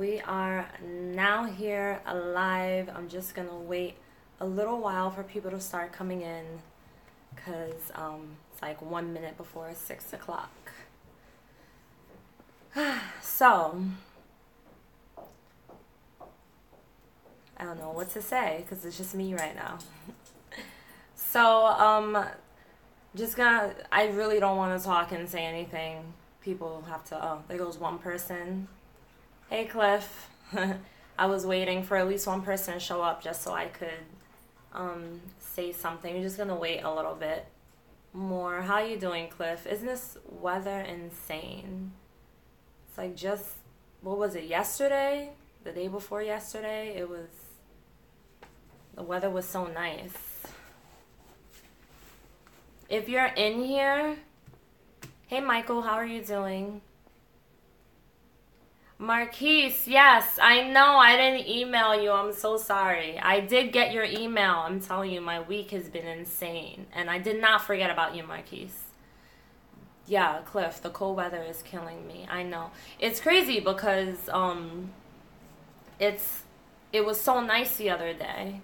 We are now here live. I'm just gonna wait a little while for people to start coming in because it's like 1 minute before 6 o'clock. So, I don't know what to say because it's just me right now. So, I really don't want to talk and say anything. People have to, oh, there goes one person. Hey, Cliff. I was waiting for at least one person to show up just so I could say something. We're just going to wait a little bit more. How you doing, Cliff? Isn't this weather insane? It's like just, what was it, yesterday? The day before yesterday? The weather was so nice. If you're in here, hey, Michael, how are you doing? Marquise, yes, I know I didn't email you. I'm so sorry. I did get your email. I'm telling you, my week has been insane. And I did not forget about you, Marquise. Yeah, Cliff, the cold weather is killing me. I know. It's crazy because it was so nice the other day.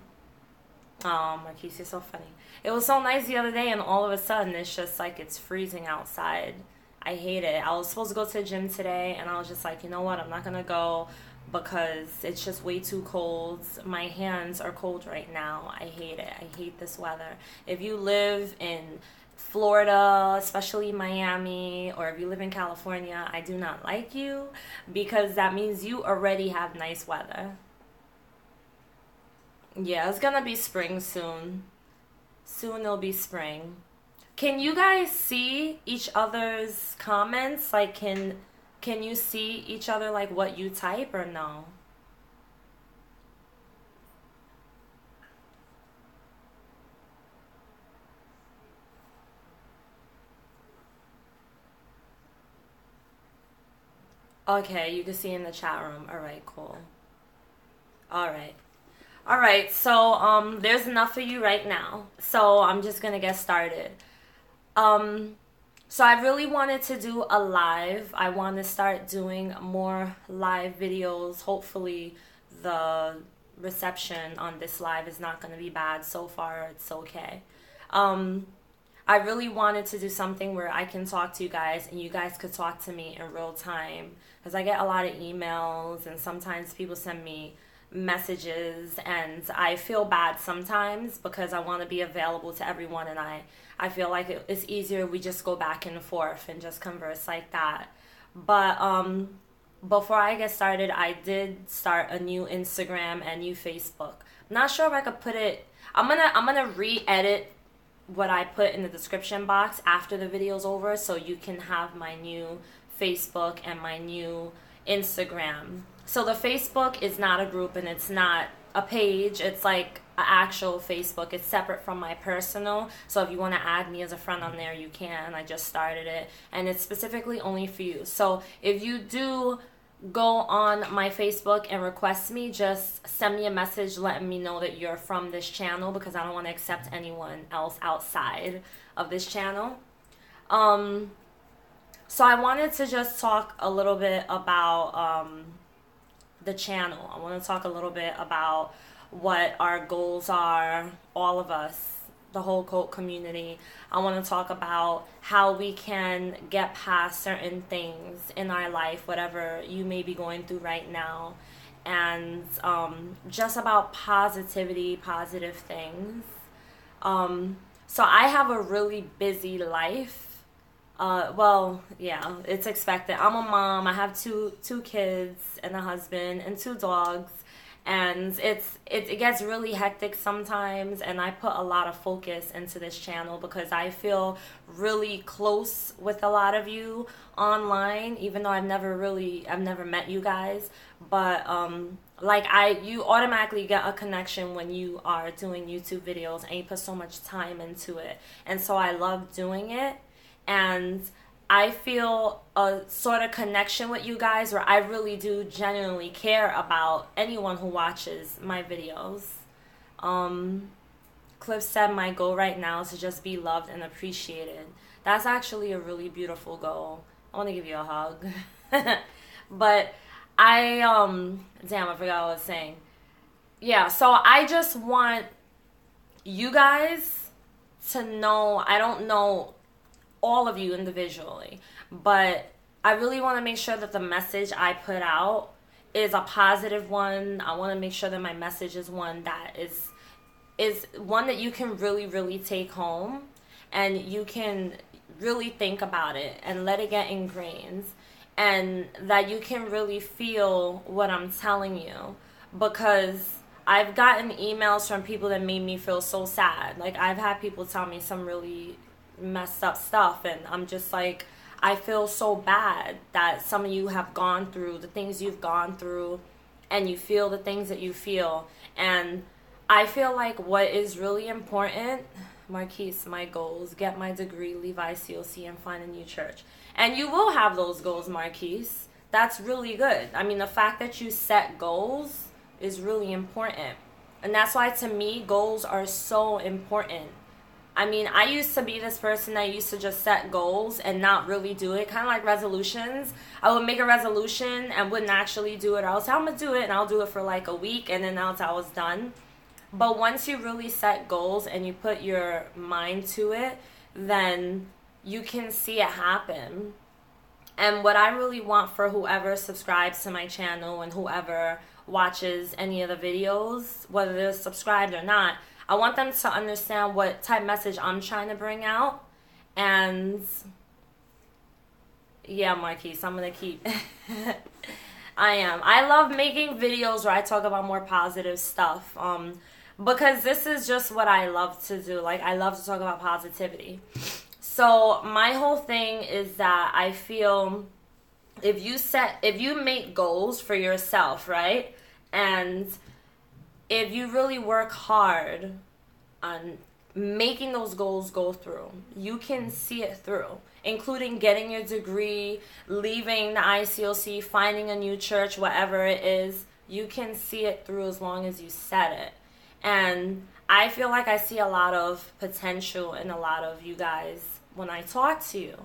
Oh, Marquise, you're so funny. It was so nice the other day, and all of a sudden, it's just like it's freezing outside. I hate it. I was supposed to go to the gym today, and I was just like, you know what? I'm not going to go because it's just way too cold. My hands are cold right now. I hate it. I hate this weather. If you live in Florida, especially Miami, or if you live in California, I do not like you because that means you already have nice weather. Yeah, it's going to be spring soon. Soon it'll be spring. Can you guys see each other's comments? Like, can you see each other, like, what you type or no? Okay, you can see in the chat room. All right, cool. All right. All right, so there's enough for you right now. So I'm just going to get started. So I really wanted to do a live. I want to start doing more live videos. Hopefully the reception on this live is not going to be bad. So far, it's okay. I really wanted to do something where I can talk to you guys and you guys could talk to me in real time. Because I get a lot of emails and sometimes people send me messages and I feel bad sometimes because I want to be available to everyone, and I feel like it's easier if we just go back and forth and just converse like that. But before I get started, I did start a new Instagram and new Facebook. I'm not sure if I could put it. I'm gonna re-edit what I put in the description box after the video's over so you can have my new Facebook and my new Instagram. So the Facebook is not a group and it's not a page. It's like an actual Facebook. It's separate from my personal. So if you want to add me as a friend on there, you can. I just started it. And it's specifically only for you. So if you do go on my Facebook and request me, just send me a message letting me know that you're from this channel because I don't want to accept anyone else outside of this channel. So I wanted to just talk a little bit about the channel. I want to talk a little bit about what our goals are, all of us, the whole cult community. I want to talk about how we can get past certain things in our life, whatever you may be going through right now, and just about positivity, positive things. So I have a really busy life. Well, yeah, it's expected. I'm a mom. I have two kids and a husband and 2 dogs, and it gets really hectic sometimes. And I put a lot of focus into this channel because I feel really close with a lot of you online, even though I've never met you guys. But you automatically get a connection when you are doing YouTube videos and you put so much time into it, and so I love doing it. And I feel a sort of connection with you guys where I really do genuinely care about anyone who watches my videos. Cliff said my goal right now is to just be loved and appreciated. That's actually a really beautiful goal. I want to give you a hug. But Damn, I forgot what I was saying. Yeah, so I just want you guys to know, I don't know all of you individually, but I really want to make sure that the message I put out is a positive one. I want to make sure that my message is one that is one that you can really, really take home and you can really think about it and let it get ingrained, and that you can really feel what I'm telling you, because I've gotten emails from people that made me feel so sad. Like, I've had people tell me some really messed up stuff, and I'm just like, I feel so bad that some of you have gone through the things you've gone through, and you feel the things that you feel. And I feel like what is really important, Marquise, my goals: get my degree, leave ICOC, and find a new church. And you will have those goals, Marquise. That's really good. I mean, the fact that you set goals is really important. And that's why, to me, goals are so important. I mean, I used to be this person that used to just set goals and not really do it. Kind of like resolutions. I would make a resolution and wouldn't actually do it. I'll say I'm going to do it, and I'll do it for like a week, and then I'll say I was done. But once you really set goals and you put your mind to it, then you can see it happen. And what I really want for whoever subscribes to my channel and whoever watches any of the videos, whether they're subscribed or not, I want them to understand what type of message I'm trying to bring out. And yeah, Marquise, I'm going to keep... I am. I love making videos where I talk about more positive stuff. Because this is just what I love to do. Like, I love to talk about positivity. So my whole thing is that I feel if you make goals for yourself, right? And if you really work hard on making those goals go through, you can see it through, including getting your degree, leaving the ICOC, finding a new church, whatever it is. You can see it through as long as you set it. And I feel like I see a lot of potential in a lot of you guys when I talk to you,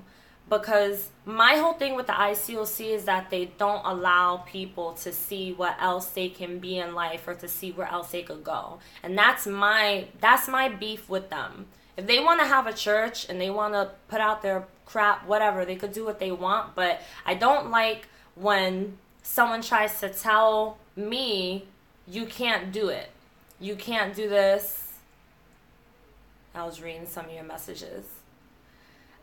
because my whole thing with the ICOC is that they don't allow people to see what else they can be in life, or to see where else they could go. And that's my beef with them. If they want to have a church and they want to put out their crap, whatever, they could do what they want. But I don't like when someone tries to tell me, you can't do it. You can't do this. I was reading some of your messages.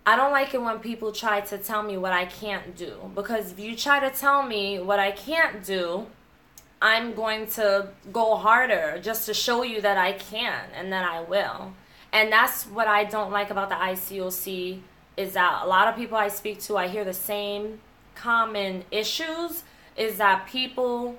I don't like it when people try to tell me what I can't do. Because if you try to tell me what I can't do, I'm going to go harder just to show you that I can, and that I will. And that's what I don't like about the ICOC, is that a lot of people I speak to, I hear the same common issues, is that people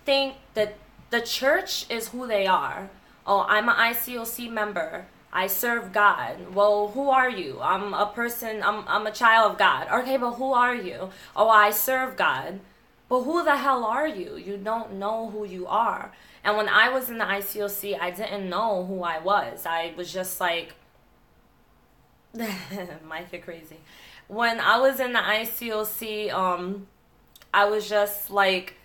think that the church is who they are. Oh, I'm an ICOC member. I serve God. Well, who are you? I'm a person, I'm a child of God. Okay, but who are you? Oh, I serve God. But who the hell are you? You don't know who you are. And when I was in the ICOC, I didn't know who I was. I was just like, might get crazy. When I was in the ICOC, I was just like,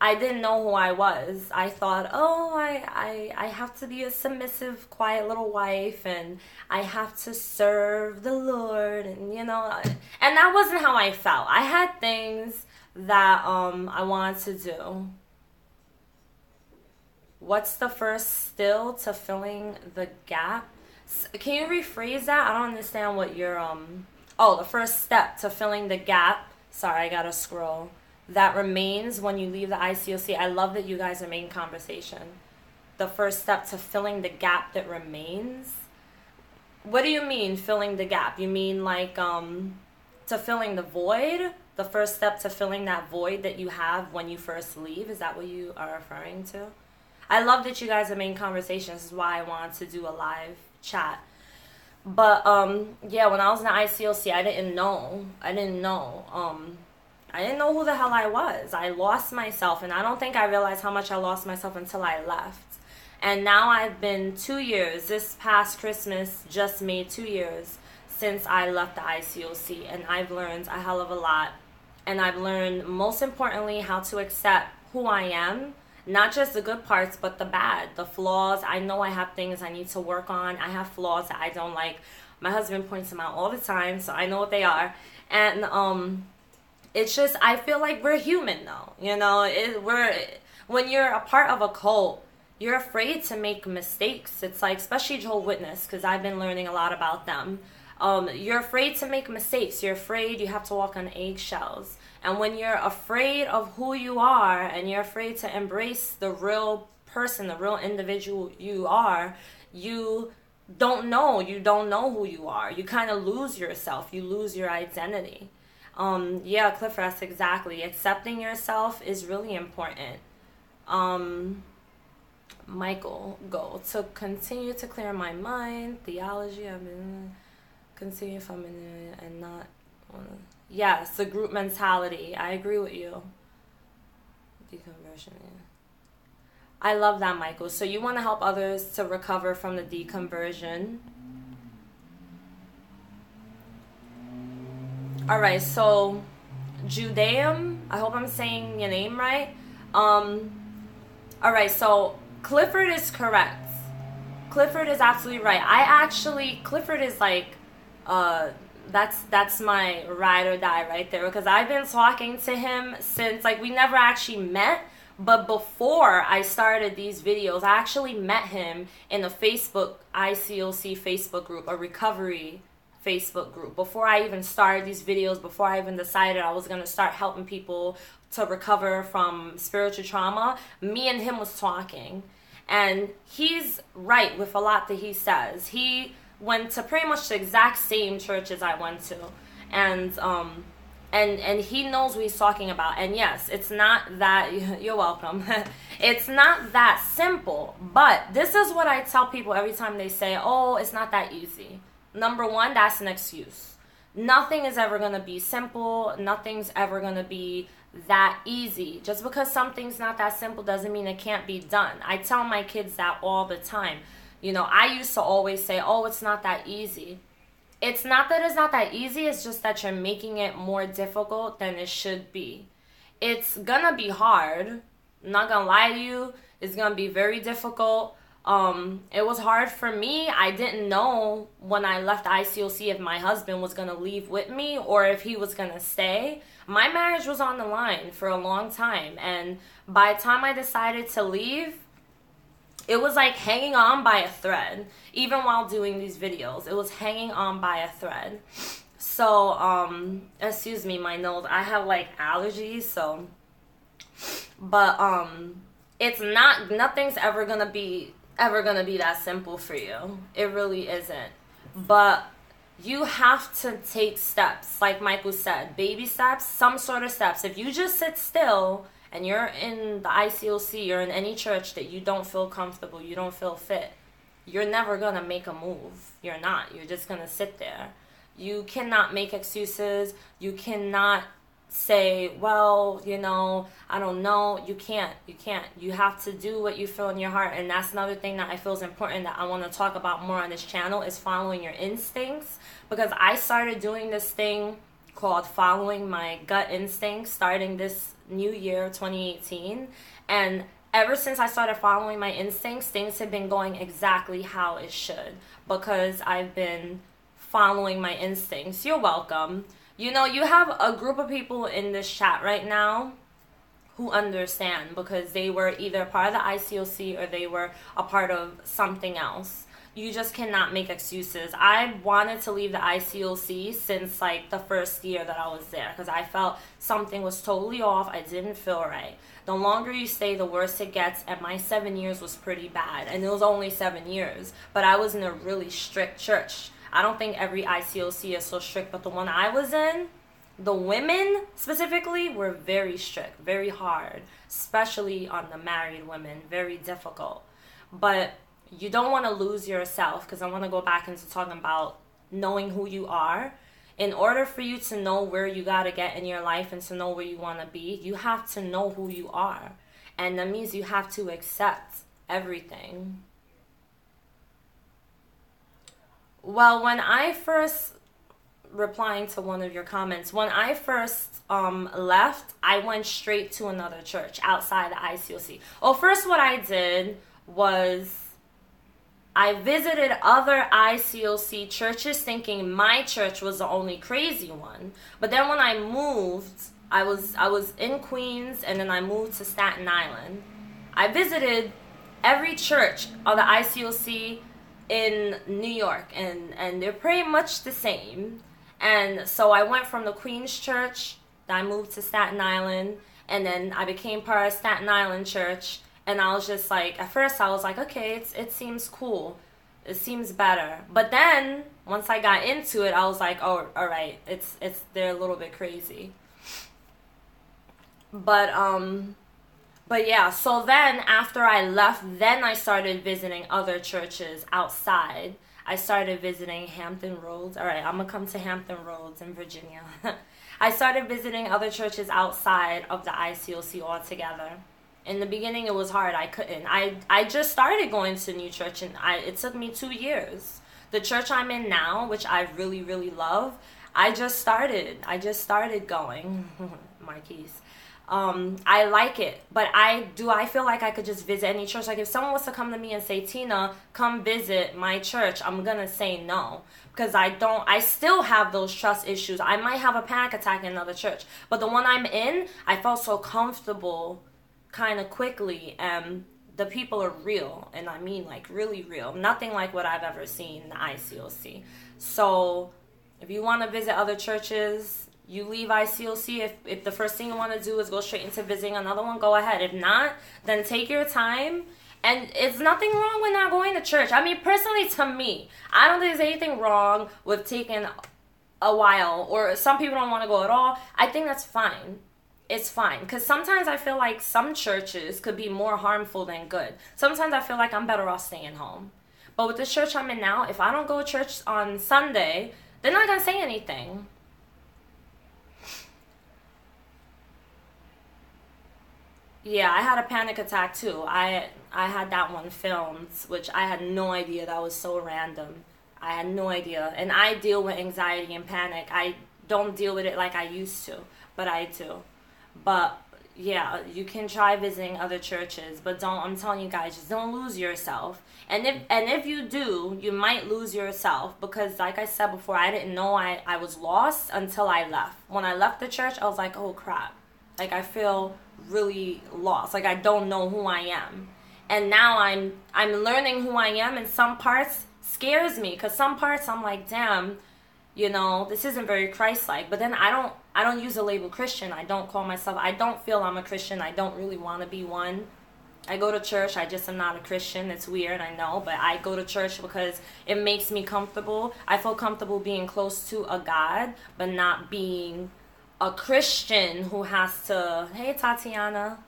I didn't know who I was. I thought, oh, I have to be a submissive, quiet little wife, and I have to serve the Lord, and and that wasn't how I felt. I had things that I wanted to do. What's the first still to filling the gap? Can you rephrase that? I don't understand what you're the first step to filling the gap. Sorry, I gotta scroll. That remains when you leave the ICOC. I love that you guys are making conversation. The first step to filling the gap that remains. What do you mean, filling the gap? You mean like to filling the void? The first step to filling that void that you have when you first leave? Is that what you are referring to? I love that you guys are making conversation. This is why I wanted to do a live chat. But yeah, when I was in the ICOC, I didn't know. I didn't know who the hell I was. I lost myself, and I don't think I realized how much I lost myself until I left. And now I've been 2 years. This past Christmas just made 2 years since I left the ICOC, and I've learned a hell of a lot. And I've learned, most importantly, how to accept who I am. Not just the good parts, but the bad, the flaws. I know I have things I need to work on. I have flaws that I don't like. My husband points them out all the time, so I know what they are. And it's just, I feel like we're human though. You know, when you're a part of a cult, you're afraid to make mistakes. It's like, especially Jehovah's Witness, because I've been learning a lot about them. You're afraid to make mistakes. You're afraid you have to walk on eggshells. And when you're afraid of who you are and you're afraid to embrace the real person, the real individual you are, you don't know who you are. You kind of lose yourself. You lose your identity. Yeah, Clifford, that's exactly. Accepting yourself is really important. Michael, go. To continue to clear my mind, theology, I've been continue from and not. Yes, the group mentality. I agree with you. Deconversion, yeah. I love that, Michael. So you want to help others to recover from the deconversion. All right, so Judaeum, I hope I'm saying your name right. All right, so Clifford is correct. Clifford is absolutely right. Clifford is like, that's my ride or die right there, because I've been talking to him since, like, we never actually met, but before I started these videos, I actually met him in a Facebook, ICOC Facebook group, a recovery Facebook group. Before I even started these videos, before I even decided I was going to start helping people to recover from spiritual trauma, me and him was talking. And he's right with a lot that he says. He went to pretty much the exact same church as I went to. And he knows what he's talking about. And yes, it's not that, you're welcome. It's not that simple. But this is what I tell people every time they say, oh, it's not that easy. Number one, that's an excuse. Nothing is ever going to be simple. Nothing's ever going to be that easy. Just because something's not that simple doesn't mean it can't be done. I tell my kids that all the time. You know, I used to always say, oh, it's not that easy. It's not that it's not that easy. It's just that you're making it more difficult than it should be. It's going to be hard. I'm not going to lie to you. It's going to be very difficult. It was hard for me. I didn't know when I left ICOC if my husband was going to leave with me or if he was going to stay. My marriage was on the line for a long time. And by the time I decided to leave, it was like hanging on by a thread. Even while doing these videos, it was hanging on by a thread. So, excuse me, my nose. I have like allergies, so. But, it's not, nothing's ever gonna be that simple for you. It really isn't. But you have to take steps, like Michael said, baby steps, some sort of steps. If you just sit still and you're in the ICOC or in any church that you don't feel comfortable, you don't feel fit, you're never gonna make a move. You're not. You're just gonna sit there. You cannot make excuses. You cannot say, well, you know, I don't know. You can't. You have to do what you feel in your heart. And that's another thing that I feel is important that I want to talk about more on this channel is following your instincts. Because I started doing this thing called following my gut instincts starting this new year, 2018. And ever since I started following my instincts, things have been going exactly how it should. Because I've been following my instincts. You're welcome. You know, you have a group of people in this chat right now who understand because they were either a part of the ICOC or they were a part of something else. You just cannot make excuses. I wanted to leave the ICOC since like the first year that I was there because I felt something was totally off. I didn't feel right. The longer you stay, the worse it gets. And my 7 years was pretty bad. And it was only 7 years. But I was in a really strict church. I don't think every ICOC is so strict, but the one I was in, the women specifically were very strict, very hard, especially on the married women, very difficult. But you don't want to lose yourself because I want to go back into talking about knowing who you are. In order for you to know where you got to get in your life and to know where you want to be, you have to know who you are. And that means you have to accept everything. Well, when I first replying to one of your comments. When I first left, I went straight to another church outside the ICOC. Well, first what I did was I visited other ICOC churches thinking my church was the only crazy one. But then when I moved, I was in Queens, and then I moved to Staten Island. I visited every church of the ICOC in New York, and they're pretty much the same. And so I went from the Queens church, then I moved to Staten Island, and then I became part of Staten Island church. And I was just like, at first I was like, okay, it seems cool. It seems better. But then once I got into it, I was like, oh, all right, they're a little bit crazy. But yeah, so then after I left, then I started visiting other churches outside. I started visiting Hampton Roads. All right, I'm going to come to Hampton Roads in Virginia. I started visiting other churches outside of the ICOC altogether. In the beginning, it was hard. I couldn't. I just started going to new church, and it took me 2 years. The church I'm in now, which I really, really love, I just started going. Marquise. I like it, but I feel like I could just visit any church. Like if someone was to come to me and say, Tina, come visit my church, I'm gonna say no, because I still have those trust issues. I might have a panic attack in another church, but the one I'm in, I felt so comfortable kind of quickly, and the people are real, and I mean like really real. Nothing like what I've ever seen in the ICOC. So if you want to visit other churches, you leave ICOC. If the first thing you want to do is go straight into visiting another one, go ahead. If not, then take your time. And it's nothing wrong with not going to church. I mean, personally, to me, I don't think there's anything wrong with taking a while, or some people don't want to go at all. I think that's fine. It's fine, because sometimes I feel like some churches could be more harmful than good. Sometimes I feel like I'm better off staying home. But with the church I'm in now, if I don't go to church on Sunday, they're not going to say anything. Yeah, I had a panic attack too. I had that one filmed, which I had no idea that was so random. I had no idea. And I deal with anxiety and panic. I don't deal with it like I used to, but I do. But yeah, you can try visiting other churches, but I'm telling you guys, just don't lose yourself. And if you do, you might lose yourself, because like I said before, I didn't know I was lost until I left. When I left the church, I was like, oh crap. Like I feel really lost. Like I don't know who I am. And now I'm learning who I am, and some parts scares me, because some parts I'm like, damn, this isn't very Christ-like. But then I don't use the label Christian. I don't call myself, I don't feel I'm a Christian. I don't really want to be one. I go to church, I just am not a Christian. It's weird, I know, but I go to church because it makes me comfortable. I feel comfortable being close to a God, but not being a Christian who has to, hey Tatiana,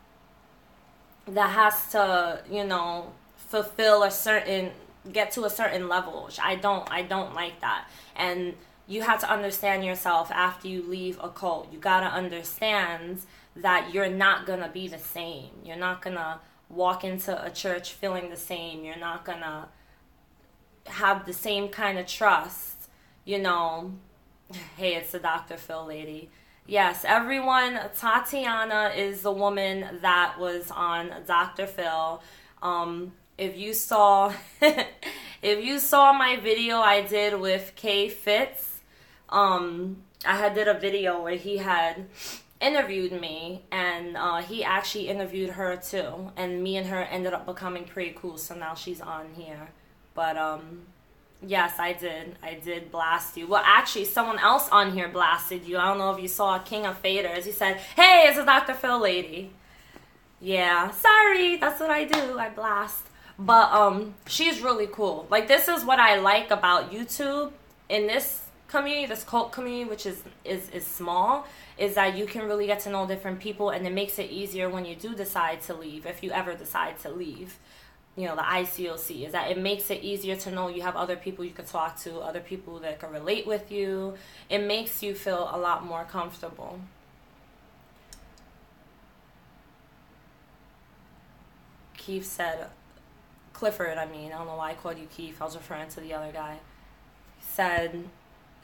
that has to, fulfill get to a certain level, which I don't like that. And you have to understand yourself after you leave a cult. You got to understand that you're not going to be the same. You're not going to walk into a church feeling the same. You're not going to have the same kind of trust. Hey, it's the Dr. Phil lady. Yes, everyone, Tatiana is the woman that was on Dr. Phil. If you saw my video I did with K Fitz, I did a video where he had interviewed me, and he actually interviewed her too, and me and her ended up becoming pretty cool, so now she's on here. But yes, I did blast you. Well, actually, someone else on here blasted you. I don't know if you saw King of Faders. He said, hey, it's a Dr. Phil lady. Yeah, sorry, that's what I do, I blast. But she's really cool. Like, this is what I like about YouTube in this community, this cult community, which is small, is that you can really get to know different people, and it makes it easier when you do decide to leave, if you ever decide to leave, the ICOC, is that it makes it easier to know you have other people you can talk to, other people that can relate with you. It makes you feel a lot more comfortable. Keith said, Clifford, I don't know why I called you Keith. I was referring to the other guy. He said,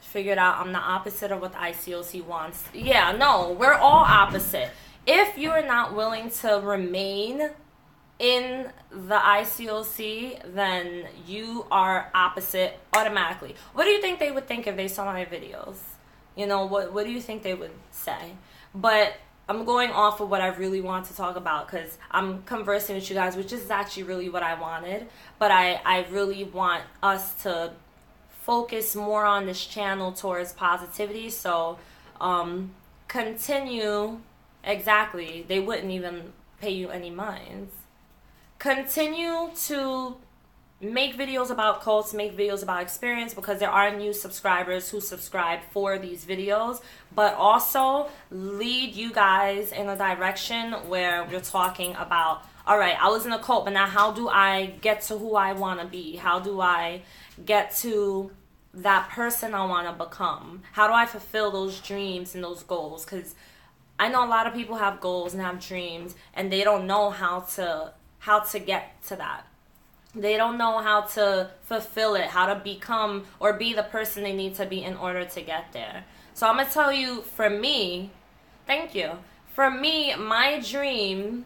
figured out I'm the opposite of what the ICOC wants. Yeah, no, we're all opposite. If you're not willing to remain in the ICOC, then you are opposite automatically. What do you think they would think if they saw my videos? You know, what do you think they would say? But I'm going off of what I really want to talk about because I'm conversing with you guys, which is actually really what I wanted. But I really want us to focus more on this channel towards positivity. So continue. Exactly. They wouldn't even pay you any minds. Continue to make videos about cults, make videos about experience, because there are new subscribers who subscribe for these videos, but also lead you guys in a direction where we're talking about, all right, I was in a cult, but now how do I get to who I want to be? How do I get to that person I want to become? How do I fulfill those dreams and those goals? Because I know a lot of people have goals and have dreams, and they don't know how to get to that. They don't know how to fulfill it, how to become or be the person they need to be in order to get there. So I'm going to tell you, for me, thank you. For me, my dream,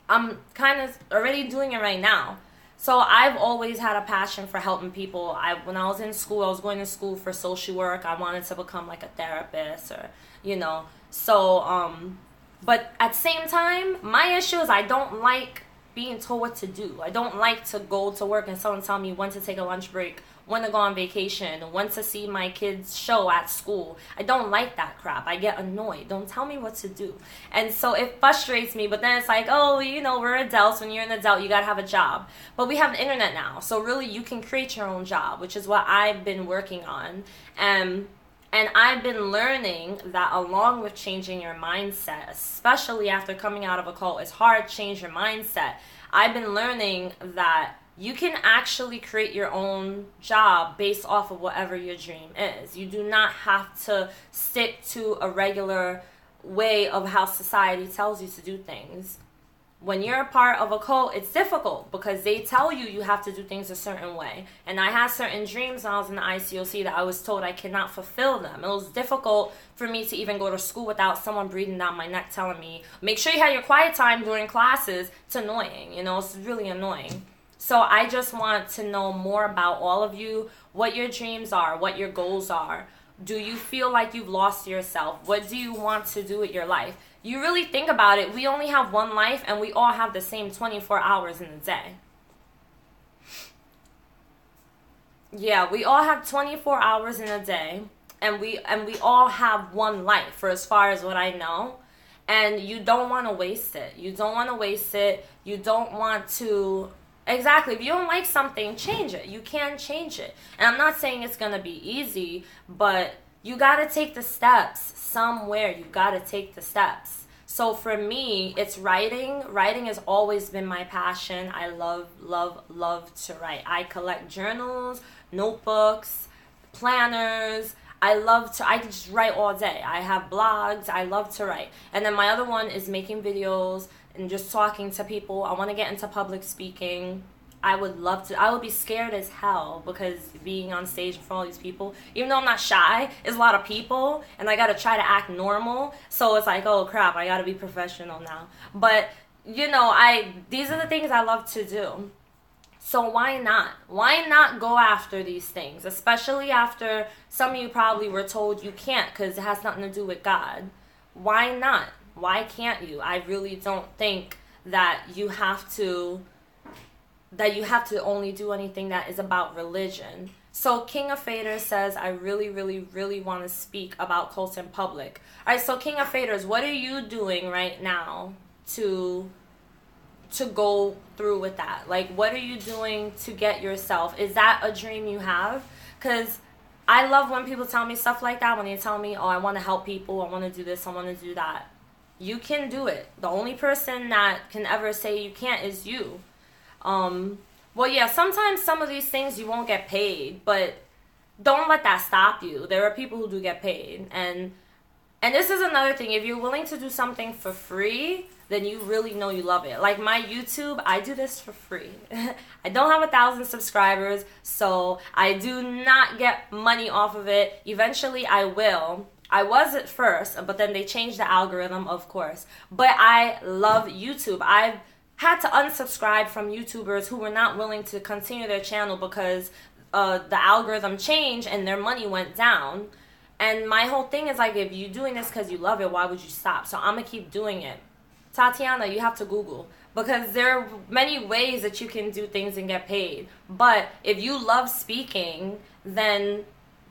I'm kind of already doing it right now. So I've always had a passion for helping people. When I was in school, I was going to school for social work. I wanted to become like a therapist or, you know. So, but at the same time, my issue is I don't like being told what to do. I don't like to go to work and someone tell me when to take a lunch break, when to go on vacation, when to see my kids' show at school. I don't like that crap. I get annoyed. Don't tell me what to do. And so it frustrates me, but then it's like, oh, you know, we're adults. When you're an adult, you gotta have a job. But we have the internet now, so really you can create your own job, which is what I've been working on. And I've been learning that along with changing your mindset, especially after coming out of a cult, it's hard to change your mindset. I've been learning that you can actually create your own job based off of whatever your dream is. You do not have to stick to a regular way of how society tells you to do things. When you're a part of a cult, it's difficult because they tell you you have to do things a certain way. And I had certain dreams when I was in the ICOC that I was told I cannot fulfill them. It was difficult for me to even go to school without someone breathing down my neck telling me, make sure you have your quiet time during classes. It's annoying, you know, it's really annoying. So I just want to know more about all of you, what your dreams are, what your goals are. Do you feel like you've lost yourself? What do you want to do with your life? You really think about it, we only have one life and we all have the same 24 hours in a day. Yeah, we all have 24 hours in a day and we all have one life for as far as what I know. And you don't want to waste it. You don't want to waste it. You don't want to... Exactly. If you don't like something, change it. You can change it. And I'm not saying it's going to be easy, but you got to take the steps somewhere. You got to take the steps. So for me, it's writing. Writing has always been my passion. I love, love, love to write. I collect journals, notebooks, planners. I can just write all day. I have blogs. I love to write. And then my other one is making videos and just talking to people. I want to get into public speaking. I would love to. I would be scared as hell because being on stage in front of all these people, even though I'm not shy, it's a lot of people and I got to try to act normal. So it's like, oh crap, I got to be professional now. But, you know, these are the things I love to do. So why not? Why not go after these things? Especially after some of you probably were told you can't because it has nothing to do with God. Why not? Why can't you? I really don't think that you have to only do anything that is about religion. So King of Faders says, I really, really, really want to speak about cults in public. All right, so King of Faders, what are you doing right now to go through with that? Like, what are you doing to get yourself? Is that a dream you have? Because I love when people tell me stuff like that, when they tell me, oh, I want to help people, I want to do this, I want to do that. You can do it. The only person that can ever say you can't is you. Well, yeah, sometimes some of these things you won't get paid, but don't let that stop you. There are people who do get paid. And this is another thing. If you're willing to do something for free, then you really know you love it. Like my YouTube, I do this for free. I don't have 1,000 subscribers, so I do not get money off of it. Eventually I will. I was at first, but then they changed the algorithm, of course. But I love YouTube. I've had to unsubscribe from YouTubers who were not willing to continue their channel because the algorithm changed and their money went down. And my whole thing is like, if you're doing this because you love it, why would you stop? So I'm going to keep doing it. Tatiana, you have to Google, because there are many ways that you can do things and get paid. But if you love speaking, then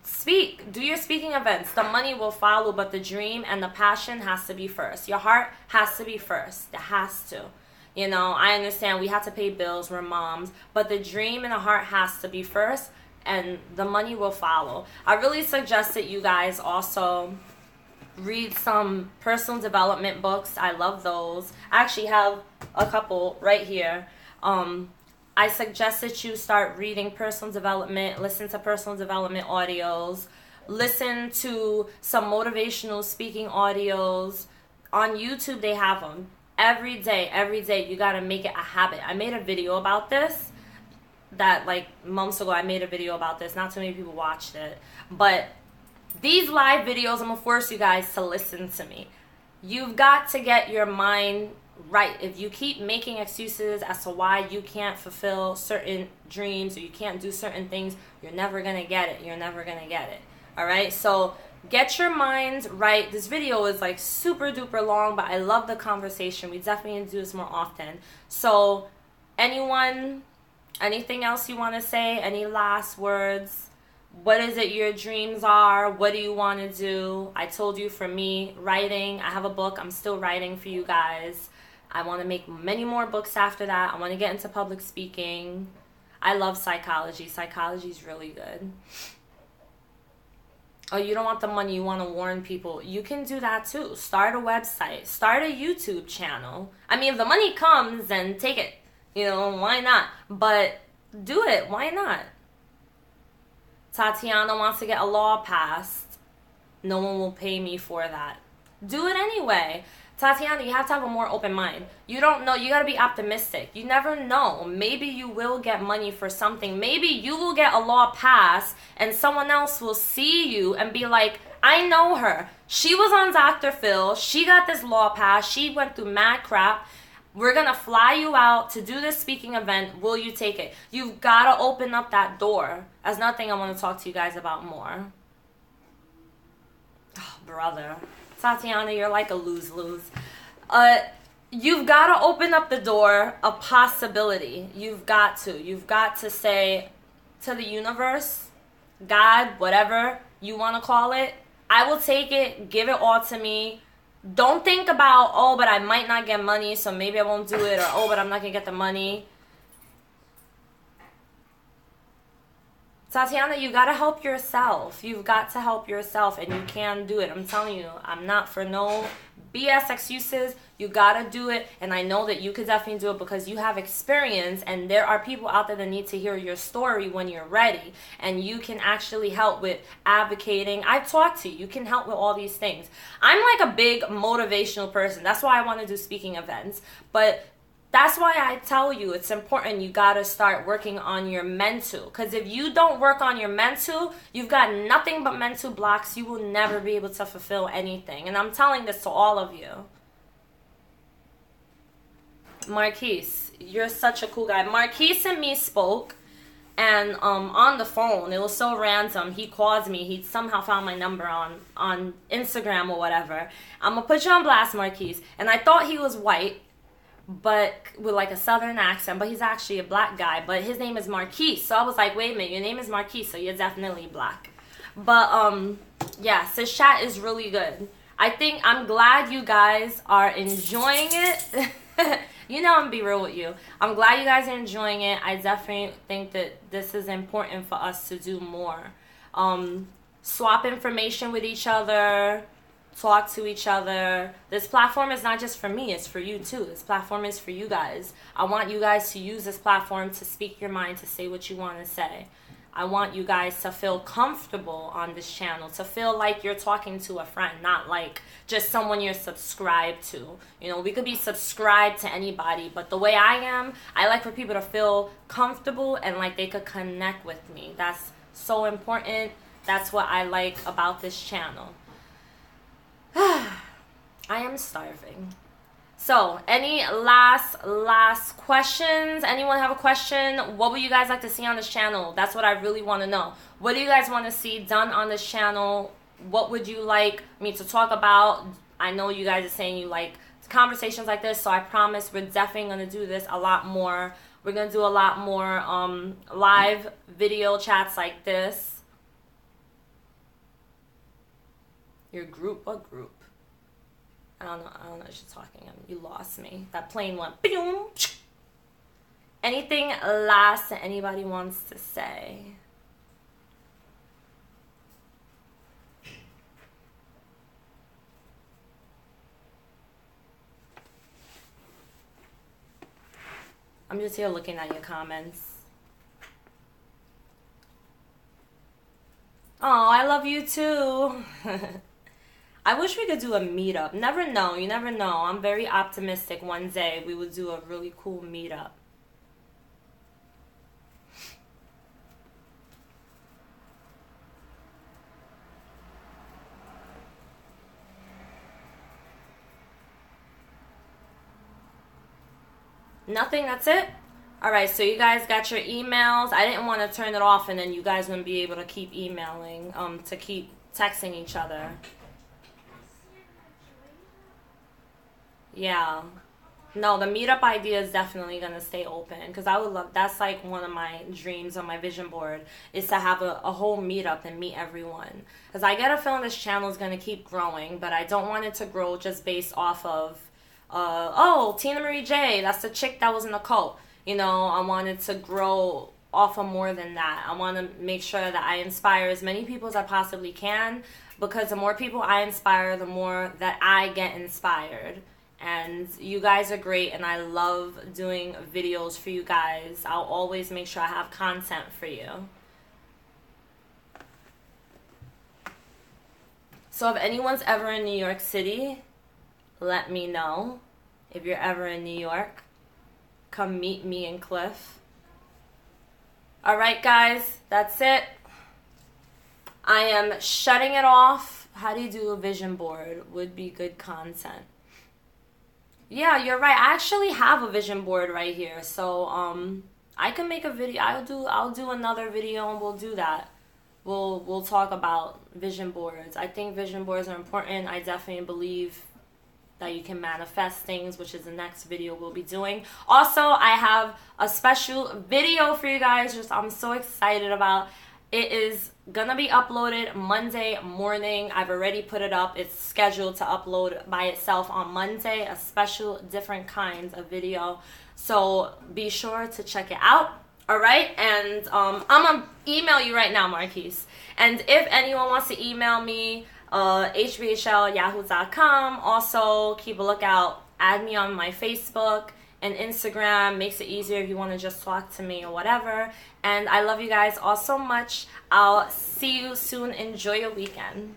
speak. Do your speaking events. The money will follow, but the dream and the passion has to be first. Your heart has to be first. It has to. You know, I understand we have to pay bills, we're moms, but the dream and the heart has to be first, and the money will follow. I really suggest that you guys also read some personal development books. I love those. I actually have a couple right here. I suggest that you start reading personal development, listen to personal development audios, listen to some motivational speaking audios. On YouTube, they have them. Every day, you got to make it a habit. I made a video about this that like months ago. I made a video about this. Not too many people watched it. But these live videos, I'm going to force you guys to listen to me. You've got to get your mind right. If you keep making excuses as to why you can't fulfill certain dreams or you can't do certain things, you're never going to get it. You're never going to get it. All right? So get your mind right. This video is like super duper long, but I love the conversation. We definitely need to do this more often. So anyone, anything else you want to say? Any last words? What is it your dreams are? What do you want to do? I told you, for me, writing. I have a book. I'm still writing for you guys. I want to make many more books after that. I want to get into public speaking. I love psychology. Psychology is really good. Oh, you don't want the money, you want to warn people. You can do that too. Start a website. Start a YouTube channel. I mean, if the money comes, then take it. You know, why not? But do it. Why not? Tatiana wants to get a law passed. No one will pay me for that. Do it anyway. Tatiana, you have to have a more open mind. You don't know. You got to be optimistic. You never know. Maybe you will get money for something. Maybe you will get a law passed and someone else will see you and be like, I know her. She was on Dr. Phil. She got this law passed. She went through mad crap. We're going to fly you out to do this speaking event. Will you take it? You've got to open up that door. That's another thing I want to talk to you guys about more. Oh, brother. Tatiana, you're like a lose-lose. You've got to open up the door of possibility. You've got to. You've got to say to the universe, God, whatever you want to call it, I will take it. Give it all to me. Don't think about, oh, but I might not get money, so maybe I won't do it, or oh, but I'm not going to get the money. Tatiana, you got to help yourself. You've got to help yourself, and you can do it. I'm telling you, I'm not for no BS excuses. You got to do it, and I know that you could definitely do it because you have experience, and there are people out there that need to hear your story when you're ready, and you can actually help with advocating. I talk to you. You can help with all these things. I'm like a big motivational person. That's why I want to do speaking events, but that's why I tell you it's important. You got to start working on your mental. Because if you don't work on your mental, you've got nothing but mental blocks. You will never be able to fulfill anything. And I'm telling this to all of you. Marquise, you're such a cool guy. Marquise and me spoke. And on the phone, it was so random. He calls me. He somehow found my number on Instagram or whatever. I'm going to put you on blast, Marquise. And I thought he was white, but with like a southern accent, but he's actually a black guy, but his name is Marquise. So I was like, wait a minute, your name is Marquise, so you're definitely black. But yeah, so chat is really good. I'm glad you guys are enjoying it. You know, I'm gonna be real with you. I'm glad you guys are enjoying it. I definitely think that this is important for us to do more. Swap information with each other, talk to each other. This platform is not just for me, it's for you too. This platform is for you guys. I want you guys to use this platform to speak your mind, to say what you want to say. I want you guys to feel comfortable on this channel, to feel like you're talking to a friend, not like just someone you're subscribed to. You know, we could be subscribed to anybody, but the way I am, I like for people to feel comfortable and like they could connect with me. That's so important. That's what I like about this channel. I am starving. So, any last questions? Anyone have a question? What would you guys like to see on this channel? That's what I really want to know. What do you guys want to see done on this channel? What would you like me to talk about? I know you guys are saying you like conversations like this, so I promise we're definitely going to do this a lot more. We're going to do a lot more live video chats like this. Your group? What group? I don't know what you're talking about. You lost me. That plane went boom. Anything last that anybody wants to say? I'm just here looking at your comments. Oh, I love you too. I wish we could do a meetup. Never know. You never know. I'm very optimistic one day we would do a really cool meetup. Nothing? That's it? Alright, so you guys got your emails. I didn't want to turn it off and then you guys wouldn't be able to keep emailing, to keep texting each other. Yeah. No, the meetup idea is definitely going to stay open because I would love, that's like one of my dreams on my vision board is to have a whole meetup and meet everyone. Because I get a feeling this channel is going to keep growing, but I don't want it to grow just based off of, oh, Tina Marie J, that's the chick that was in the cult. You know, I want it to grow off of more than that. I want to make sure that I inspire as many people as I possibly can because the more people I inspire, the more that I get inspired. And you guys are great and I love doing videos for you guys. I'll always make sure I have content for you. So if anyone's ever in New York City, let me know. If you're ever in New York, come meet me and Cliff. Alright guys, that's it. I am shutting it off. How do you do a vision board? Would be good content. Yeah, you're right. I actually have a vision board right here. So, I can make a video. I'll do another video and we'll do that. We'll talk about vision boards. I think vision boards are important. I definitely believe that you can manifest things, which is the next video we'll be doing. Also, I have a special video for you guys, I'm so excited about. It is gonna be uploaded Monday morning. I've already put it up. It's scheduled to upload by itself on Monday, a special different kinds of video. So be sure to check it out. All right, and I'm gonna email you right now, Marquise. And if anyone wants to email me, hbhl@yahoo.com. Also, keep a lookout. Add me on my Facebook and Instagram. Makes it easier if you want to just talk to me or whatever. And I love you guys all so much. I'll see you soon. Enjoy your weekend.